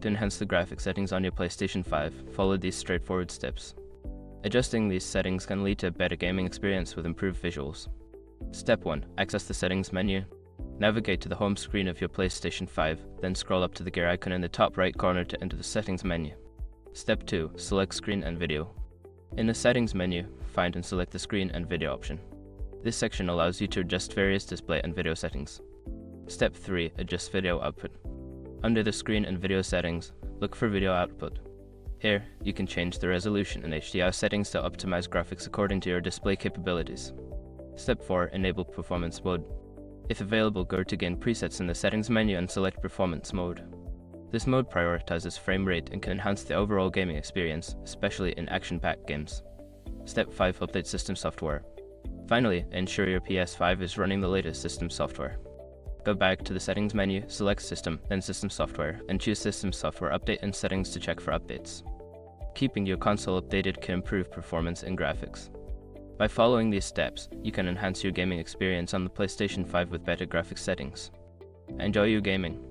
To enhance the graphics settings on your PlayStation 5, follow these straightforward steps. Adjusting these settings can lead to a better gaming experience with improved visuals. Step 1. Access the settings menu. Navigate to the home screen of your PlayStation 5, then scroll up to the gear icon in the top right corner to enter the settings menu. Step 2. Select screen and video. In the settings menu, find and select the screen and video option. This section allows you to adjust various display and video settings. Step 3. Adjust video output. Under the screen and video settings, look for video output. Here, you can change the resolution and HDR settings to optimize graphics according to your display capabilities. Step 4. Enable performance mode. If available, go to Game Presets in the settings menu and select Performance mode. This mode prioritizes frame rate and can enhance the overall gaming experience, especially in action-packed games. Step 5. Update system software. Finally, ensure your PS5 is running the latest system software. Go back to the settings menu, select System, then System Software, and choose System Software Update and Settings to check for updates. Keeping your console updated can improve performance and graphics. By following these steps, you can enhance your gaming experience on the PlayStation 5 with better graphics settings. Enjoy your gaming!